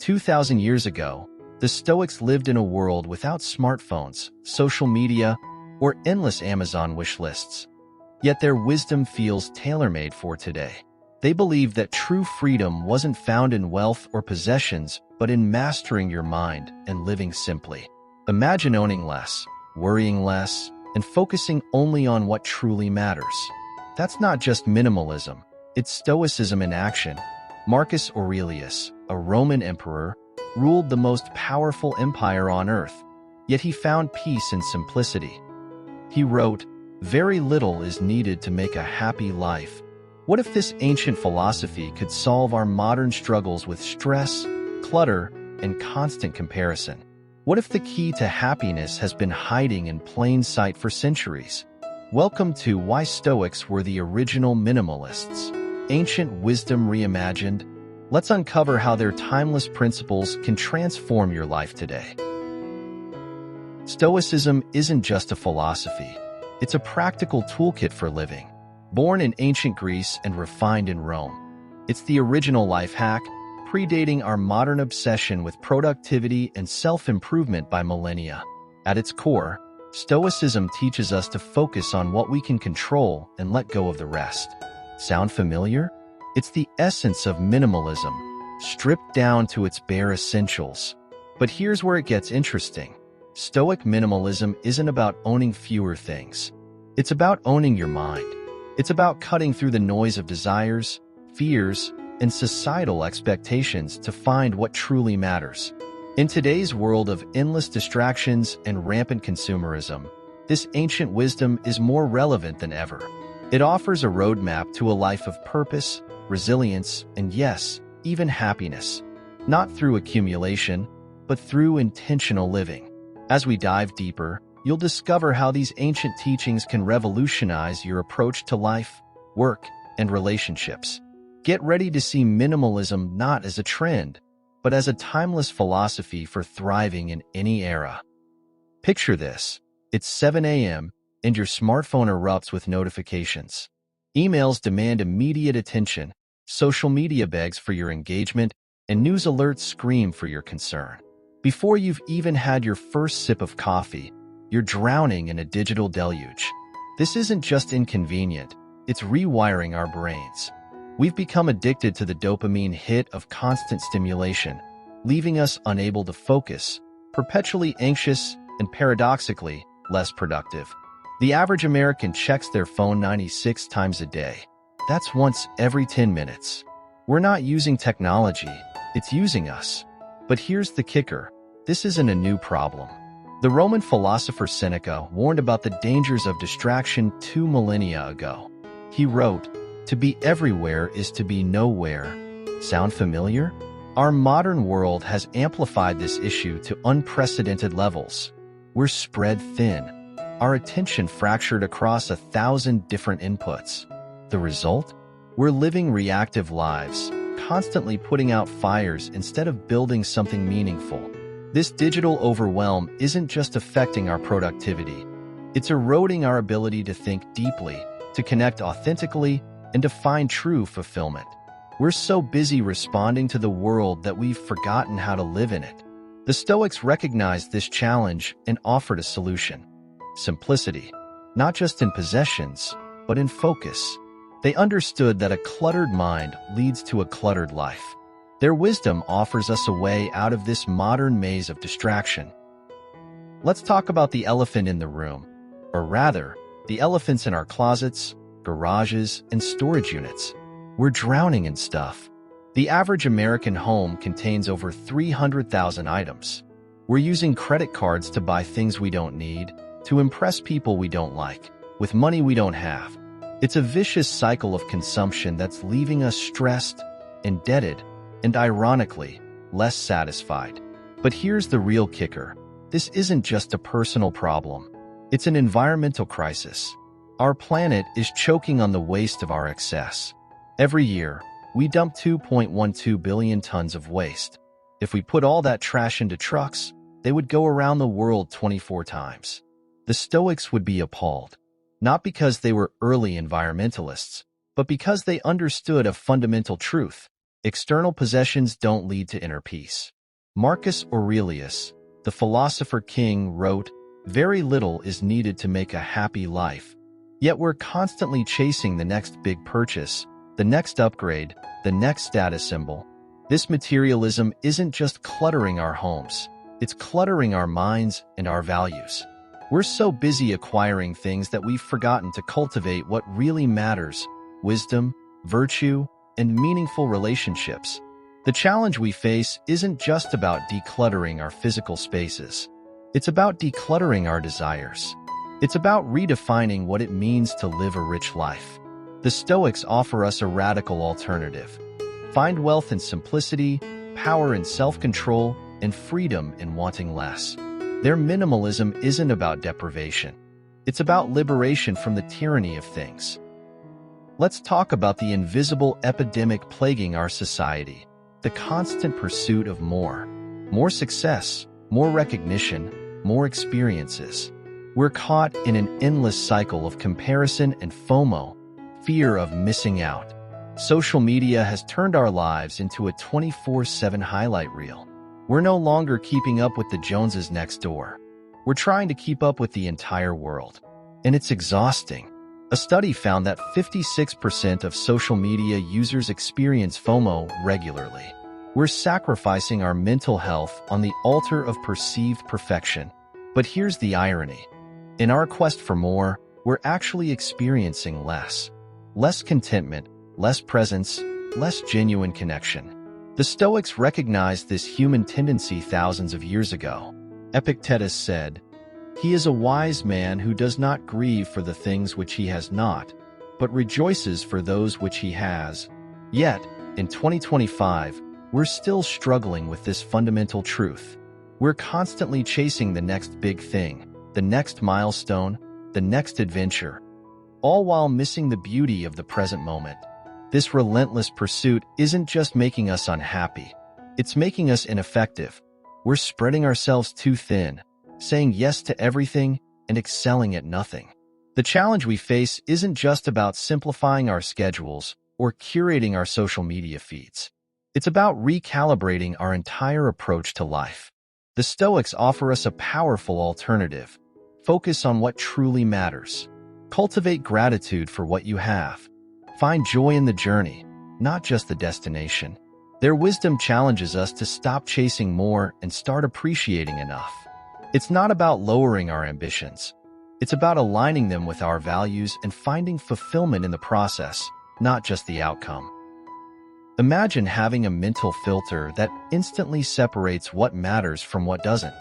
2,000 years ago, the Stoics lived in a world without smartphones, social media, or endless Amazon wish lists. Yet their wisdom feels tailor-made for today. They believed that true freedom wasn't found in wealth or possessions, but in mastering your mind and living simply. Imagine owning less, worrying less, and focusing only on what truly matters. That's not just minimalism, it's Stoicism in action. Marcus Aurelius, a Roman emperor, ruled the most powerful empire on earth, yet he found peace in simplicity. He wrote, "Very little is needed to make a happy life." What if this ancient philosophy could solve our modern struggles with stress, clutter, and constant comparison? What if the key to happiness has been hiding in plain sight for centuries? Welcome to Why Stoics Were the Original Minimalists. Ancient wisdom reimagined. Let's uncover how their timeless principles can transform your life today. Stoicism isn't just a philosophy. It's a practical toolkit for living. Born in ancient Greece and refined in Rome, it's the original life hack, predating our modern obsession with productivity and self-improvement by millennia. At its core, Stoicism teaches us to focus on what we can control and let go of the rest. Sound familiar? It's the essence of minimalism, stripped down to its bare essentials. But here's where it gets interesting. Stoic minimalism isn't about owning fewer things. It's about owning your mind. It's about cutting through the noise of desires, fears, and societal expectations to find what truly matters. In today's world of endless distractions and rampant consumerism, this ancient wisdom is more relevant than ever. It offers a roadmap to a life of purpose, resilience, and yes, even happiness. Not through accumulation, but through intentional living. As we dive deeper, you'll discover how these ancient teachings can revolutionize your approach to life, work, and relationships. Get ready to see minimalism not as a trend, but as a timeless philosophy for thriving in any era. Picture this. It's 7 a.m., and your smartphone erupts with notifications. Emails demand immediate attention, social media begs for your engagement, and news alerts scream for your concern. Before you've even had your first sip of coffee, you're drowning in a digital deluge. This isn't just inconvenient, it's rewiring our brains. We've become addicted to the dopamine hit of constant stimulation, leaving us unable to focus, perpetually anxious, and paradoxically, less productive. The average American checks their phone 96 times a day. That's once every 10 minutes. We're not using technology, it's using us. But here's the kicker. This isn't a new problem. The Roman philosopher Seneca warned about the dangers of distraction 2 millennia ago. He wrote, "To be everywhere is to be nowhere." Sound familiar? Our modern world has amplified this issue to unprecedented levels. We're spread thin, our attention fractured across 1,000 different inputs. The result? We're living reactive lives, constantly putting out fires instead of building something meaningful. This digital overwhelm isn't just affecting our productivity. It's eroding our ability to think deeply, to connect authentically, and to find true fulfillment. We're so busy responding to the world that we've forgotten how to live in it. The Stoics recognized this challenge and offered a solution. Simplicity, not just in possessions, but in focus. They understood that a cluttered mind leads to a cluttered life. Their wisdom offers us a way out of this modern maze of distraction. Let's talk about the elephant in the room, or rather, the elephants in our closets, garages, and storage units. We're drowning in stuff. The average American home contains over 300,000 items. We're using credit cards to buy things we don't need, to impress people we don't like, with money we don't have. It's a vicious cycle of consumption that's leaving us stressed, indebted, and ironically, less satisfied. But here's the real kicker. This isn't just a personal problem. It's an environmental crisis. Our planet is choking on the waste of our excess. Every year, we dump 2.12 billion tons of waste. If we put all that trash into trucks, they would go around the world 24 times. The Stoics would be appalled, not because they were early environmentalists, but because they understood a fundamental truth. External possessions don't lead to inner peace. Marcus Aurelius, the philosopher king, wrote, "Very little is needed to make a happy life. Yet we're constantly chasing the next big purchase, the next upgrade, the next status symbol." This materialism isn't just cluttering our homes, it's cluttering our minds and our values. We're so busy acquiring things that we've forgotten to cultivate what really matters: wisdom, virtue, and meaningful relationships. The challenge we face isn't just about decluttering our physical spaces. It's about decluttering our desires. It's about redefining what it means to live a rich life. The Stoics offer us a radical alternative. Find wealth in simplicity, power in self-control, and freedom in wanting less. Their minimalism isn't about deprivation. It's about liberation from the tyranny of things. Let's talk about the invisible epidemic plaguing our society: the constant pursuit of more. More success, more recognition, more experiences. We're caught in an endless cycle of comparison and FOMO, fear of missing out. Social media has turned our lives into a 24/7 highlight reel. We're no longer keeping up with the Joneses next door. We're trying to keep up with the entire world. And it's exhausting. A study found that 56% of social media users experience FOMO regularly. We're sacrificing our mental health on the altar of perceived perfection. But here's the irony. In our quest for more, we're actually experiencing less. Less contentment, less presence, less genuine connection. The Stoics recognized this human tendency thousands of years ago. Epictetus said, "He is a wise man who does not grieve for the things which he has not, but rejoices for those which he has." Yet, in 2025, we're still struggling with this fundamental truth. We're constantly chasing the next big thing, the next milestone, the next adventure, all while missing the beauty of the present moment. This relentless pursuit isn't just making us unhappy, it's making us ineffective. We're spreading ourselves too thin, saying yes to everything and excelling at nothing. The challenge we face isn't just about simplifying our schedules or curating our social media feeds. It's about recalibrating our entire approach to life. The Stoics offer us a powerful alternative. Focus on what truly matters. Cultivate gratitude for what you have. Find joy in the journey, not just the destination. Their wisdom challenges us to stop chasing more and start appreciating enough. It's not about lowering our ambitions. It's about aligning them with our values and finding fulfillment in the process, not just the outcome. Imagine having a mental filter that instantly separates what matters from what doesn't.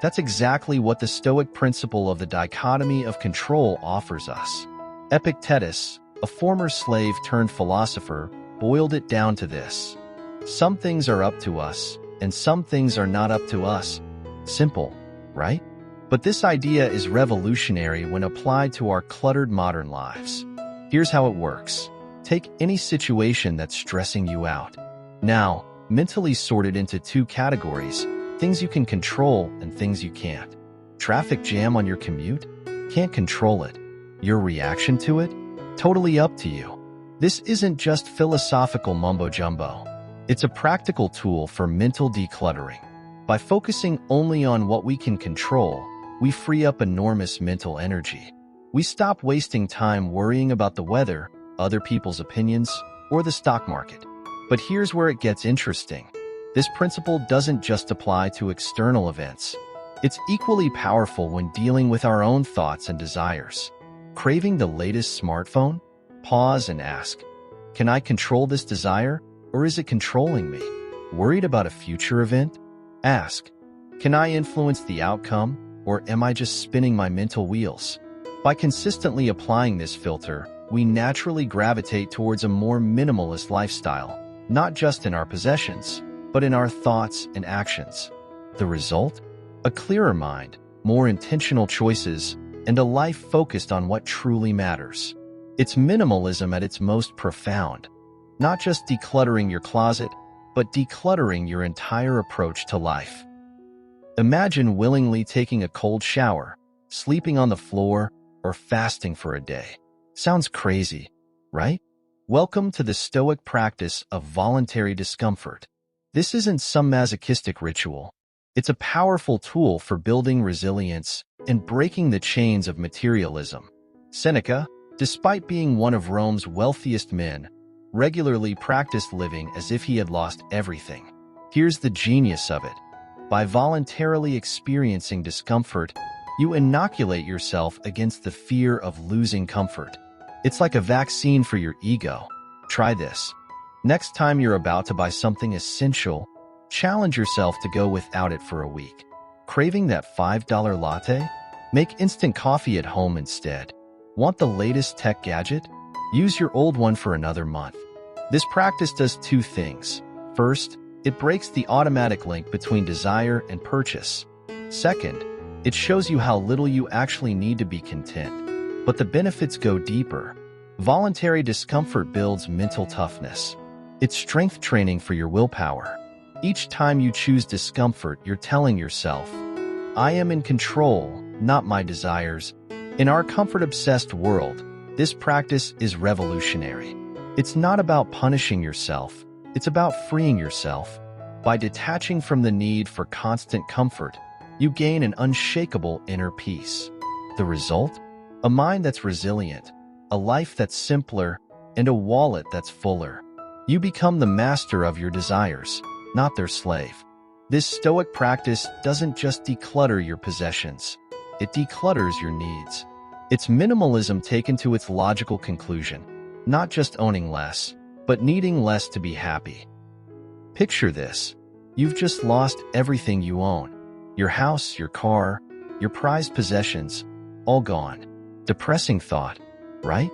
That's exactly what the Stoic principle of the dichotomy of control offers us. Epictetus, a former slave turned philosopher, boiled it down to this: some things are up to us, and some things are not up to us. Simple, right? But this idea is revolutionary when applied to our cluttered modern lives. Here's how it works. Take any situation that's stressing you out. Now, mentally sort it into two categories: things you can control and things you can't. Traffic jam on your commute? Can't control it. Your reaction to it? Totally up to you. This isn't just philosophical mumbo-jumbo. It's a practical tool for mental decluttering. By focusing only on what we can control, we free up enormous mental energy. We stop wasting time worrying about the weather, other people's opinions, or the stock market. But here's where it gets interesting. This principle doesn't just apply to external events. It's equally powerful when dealing with our own thoughts and desires. Craving the latest smartphone? Pause and ask, can I control this desire, or is it controlling me? Worried about a future event? Ask, can I influence the outcome, or am I just spinning my mental wheels? By consistently applying this filter, we naturally gravitate towards a more minimalist lifestyle, not just in our possessions, but in our thoughts and actions. The result? A clearer mind, more intentional choices, and a life focused on what truly matters. It's minimalism at its most profound. Not just decluttering your closet, but decluttering your entire approach to life. Imagine willingly taking a cold shower, sleeping on the floor, or fasting for a day. Sounds crazy, right? Welcome to the Stoic practice of voluntary discomfort. This isn't some masochistic ritual. It's a powerful tool for building resilience and breaking the chains of materialism. Seneca, despite being one of Rome's wealthiest men, regularly practiced living as if he had lost everything. Here's the genius of it. By voluntarily experiencing discomfort, you inoculate yourself against the fear of losing comfort. It's like a vaccine for your ego. Try this. Next time you're about to buy something essential, challenge yourself to go without it for a week. Craving that $5 latte? Make instant coffee at home instead. Want the latest tech gadget? Use your old one for another month. This practice does two things. First, it breaks the automatic link between desire and purchase. Second, it shows you how little you actually need to be content. But the benefits go deeper. Voluntary discomfort builds mental toughness. It's strength training for your willpower. Each time you choose discomfort, you're telling yourself, I am in control, not my desires. In our comfort-obsessed world, this practice is revolutionary. It's not about punishing yourself. It's about freeing yourself. By detaching from the need for constant comfort, you gain an unshakable inner peace. The result? A mind that's resilient, a life that's simpler, and a wallet that's fuller. You become the master of your desires, not their slave. This Stoic practice doesn't just declutter your possessions. It declutters your needs. It's minimalism taken to its logical conclusion, not just owning less, but needing less to be happy. Picture this. You've just lost everything you own. Your house, your car, your prized possessions, all gone. Depressing thought, right?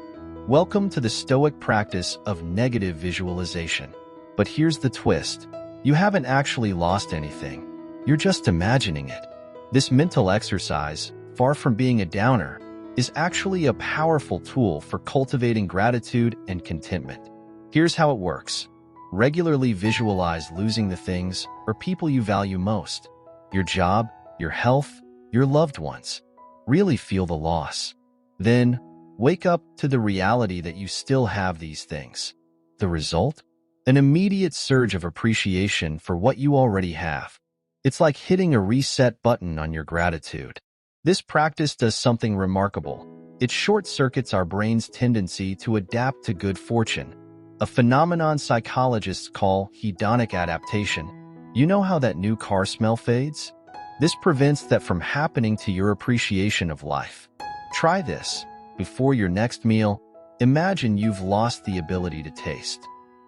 Welcome to the Stoic practice of negative visualization. But here's the twist. You haven't actually lost anything. You're just imagining it. This mental exercise, far from being a downer, is actually a powerful tool for cultivating gratitude and contentment. Here's how it works. Regularly visualize losing the things or people you value most. Your job, your health, your loved ones. Really feel the loss. Then, wake up to the reality that you still have these things. The result? An immediate surge of appreciation for what you already have. It's like hitting a reset button on your gratitude. This practice does something remarkable. It short-circuits our brain's tendency to adapt to good fortune, a phenomenon psychologists call hedonic adaptation. You know how that new car smell fades? This prevents that from happening to your appreciation of life. Try this. Before your next meal, imagine you've lost the ability to taste.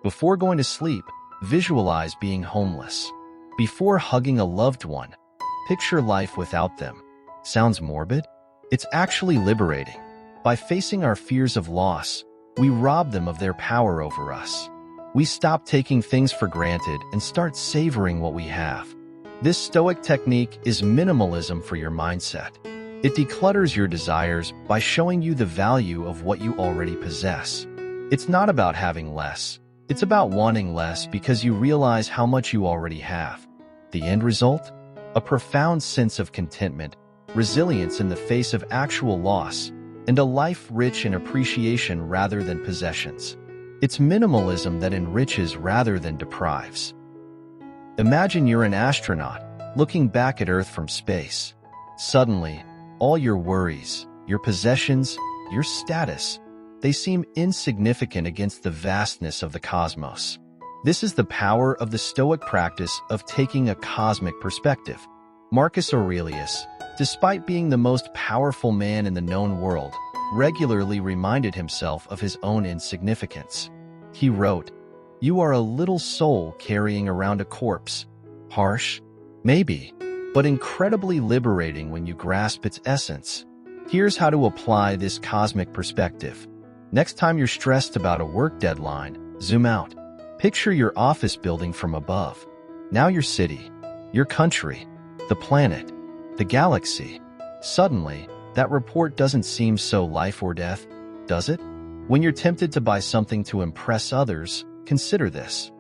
Before going to sleep, visualize being homeless. Before hugging a loved one, picture life without them. Sounds morbid? It's actually liberating. By facing our fears of loss, we rob them of their power over us. We stop taking things for granted and start savoring what we have. This Stoic technique is minimalism for your mindset. It declutters your desires by showing you the value of what you already possess. It's not about having less. It's about wanting less because you realize how much you already have. The end result? A profound sense of contentment, resilience in the face of actual loss, and a life rich in appreciation rather than possessions. It's minimalism that enriches rather than deprives. Imagine you're an astronaut looking back at Earth from space. Suddenly, all your worries, your possessions, your status, they seem insignificant against the vastness of the cosmos. This is the power of the Stoic practice of taking a cosmic perspective. Marcus Aurelius, despite being the most powerful man in the known world, regularly reminded himself of his own insignificance. He wrote, "You are a little soul carrying around a corpse. Harsh? Maybe, but incredibly liberating when you grasp its essence." Here's how to apply this cosmic perspective. Next time you're stressed about a work deadline, zoom out. Picture your office building from above. Now your city, your country, the planet, the galaxy. Suddenly, that report doesn't seem so life or death, does it? When you're tempted to buy something to impress others, consider this.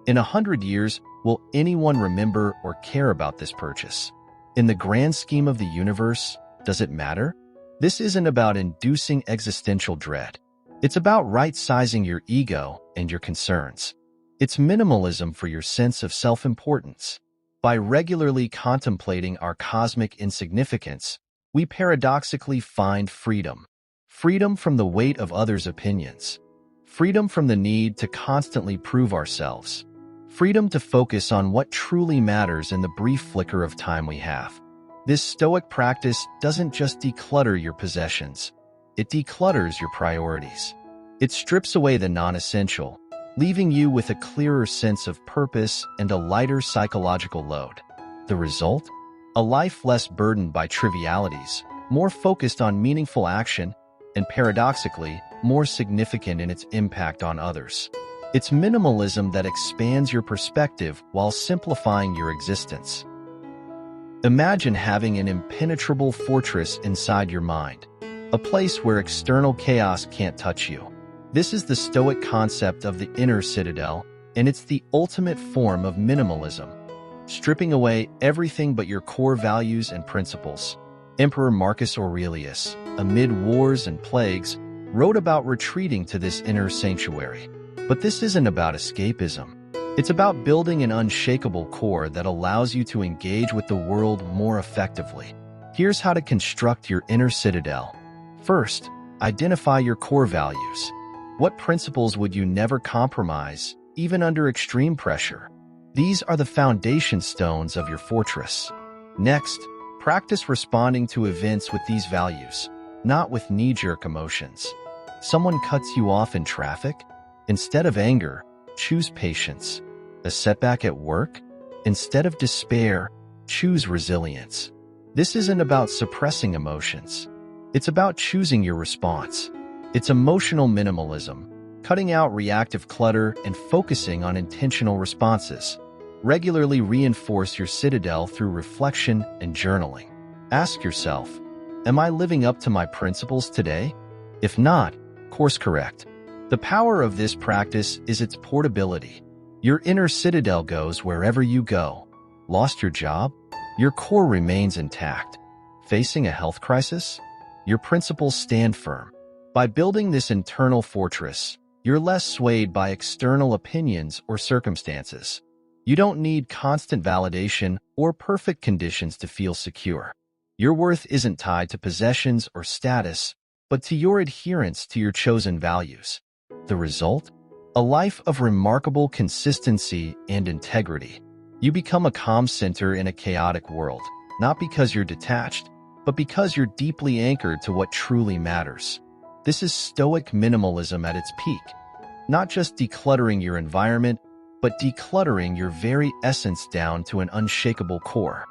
In 100 years, will anyone remember or care about this purchase? In the grand scheme of the universe, does it matter? This isn't about inducing existential dread. It's about right-sizing your ego and your concerns. It's minimalism for your sense of self-importance. By regularly contemplating our cosmic insignificance, we paradoxically find freedom. Freedom from the weight of others' opinions. Freedom from the need to constantly prove ourselves. Freedom to focus on what truly matters in the brief flicker of time we have. This Stoic practice doesn't just declutter your possessions. It declutters your priorities. It strips away the non-essential, leaving you with a clearer sense of purpose and a lighter psychological load. The result? A life less burdened by trivialities, more focused on meaningful action, and paradoxically, more significant in its impact on others. It's minimalism that expands your perspective while simplifying your existence. Imagine having an impenetrable fortress inside your mind, a place where external chaos can't touch you. This is the Stoic concept of the inner citadel, and it's the ultimate form of minimalism, stripping away everything but your core values and principles. Emperor Marcus Aurelius, amid wars and plagues, wrote about retreating to this inner sanctuary. But this isn't about escapism. It's about building an unshakable core that allows you to engage with the world more effectively. Here's how to construct your inner citadel. First, identify your core values. What principles would you never compromise, even under extreme pressure? These are the foundation stones of your fortress. Next, practice responding to events with these values, not with knee-jerk emotions. Someone cuts you off in traffic? Instead of anger, choose patience. A setback at work? Instead of despair, choose resilience. This isn't about suppressing emotions. It's about choosing your response. It's emotional minimalism, cutting out reactive clutter and focusing on intentional responses. Regularly reinforce your citadel through reflection and journaling. Ask yourself, am I living up to my principles today? If not, course correct. The power of this practice is its portability. Your inner citadel goes wherever you go. Lost your job? Your core remains intact. Facing a health crisis? Your principles stand firm. By building this internal fortress, you're less swayed by external opinions or circumstances. You don't need constant validation or perfect conditions to feel secure. Your worth isn't tied to possessions or status, but to your adherence to your chosen values. The result? A life of remarkable consistency and integrity. You become a calm center in a chaotic world, not because you're detached, but because you're deeply anchored to what truly matters. This is Stoic minimalism at its peak. Not just decluttering your environment, but decluttering your very essence down to an unshakable core.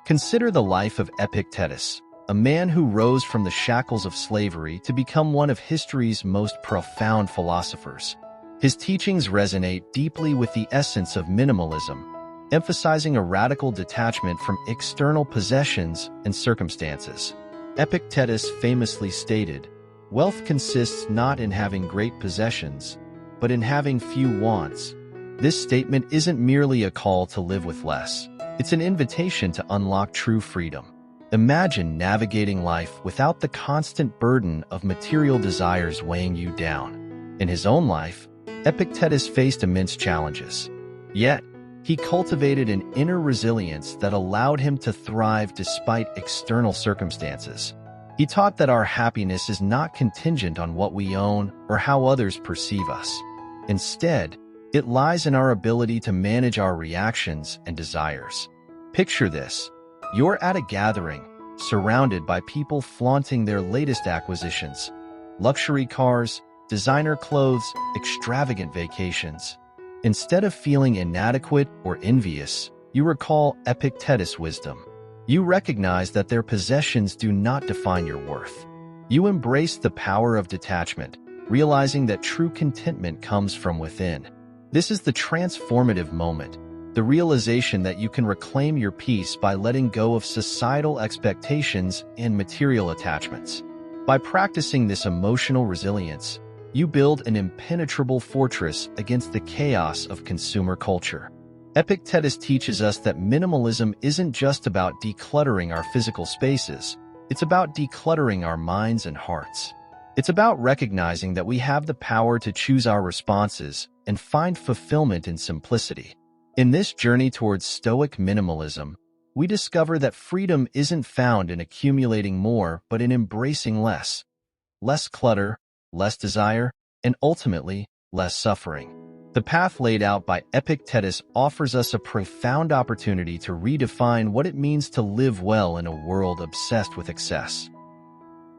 Consider the life of Epictetus, a man who rose from the shackles of slavery to become one of history's most profound philosophers. His teachings resonate deeply with the essence of minimalism, emphasizing a radical detachment from external possessions and circumstances. Epictetus famously stated, "Wealth consists not in having great possessions, but in having few wants." This statement isn't merely a call to live with less. It's an invitation to unlock true freedom. Imagine navigating life without the constant burden of material desires weighing you down. In his own life, Epictetus faced immense challenges. Yet, he cultivated an inner resilience that allowed him to thrive despite external circumstances. He taught that our happiness is not contingent on what we own or how others perceive us. Instead, it lies in our ability to manage our reactions and desires. Picture this. You're at a gathering, surrounded by people flaunting their latest acquisitions. Luxury cars, designer clothes, extravagant vacations. Instead of feeling inadequate or envious, you recall Epictetus' wisdom. You recognize that their possessions do not define your worth. You embrace the power of detachment, realizing that true contentment comes from within. This is the transformative moment, the realization that you can reclaim your peace by letting go of societal expectations and material attachments. By practicing this emotional resilience, you build an impenetrable fortress against the chaos of consumer culture. Epictetus teaches us that minimalism isn't just about decluttering our physical spaces, it's about decluttering our minds and hearts. It's about recognizing that we have the power to choose our responses and find fulfillment in simplicity. In this journey towards Stoic minimalism, we discover that freedom isn't found in accumulating more, but in embracing less. Less clutter, less desire, and ultimately, less suffering. The path laid out by Epictetus offers us a profound opportunity to redefine what it means to live well in a world obsessed with excess.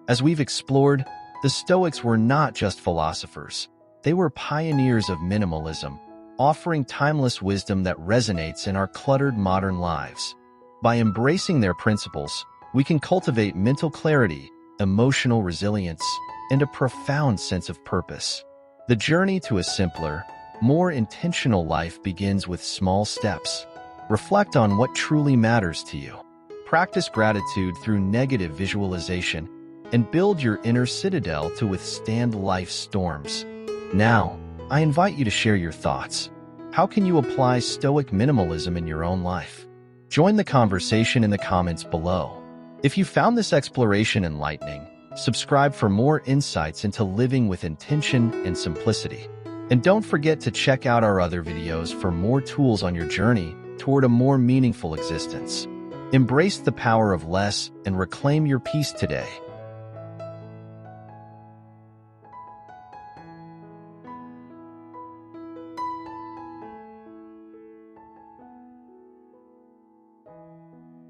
As we've explored, the Stoics were not just philosophers. They were pioneers of minimalism, offering timeless wisdom that resonates in our cluttered modern lives. By embracing their principles, we can cultivate mental clarity, emotional resilience, and a profound sense of purpose. The journey to a simpler, more intentional life begins with small steps. Reflect on what truly matters to you. Practice gratitude through negative visualization, and build your inner citadel to withstand life's storms. Now, I invite you to share your thoughts. How can you apply Stoic minimalism in your own life? Join the conversation in the comments below. If you found this exploration enlightening, subscribe for more insights into living with intention and simplicity. And don't forget to check out our other videos for more tools on your journey toward a more meaningful existence. Embrace the power of less and reclaim your peace today.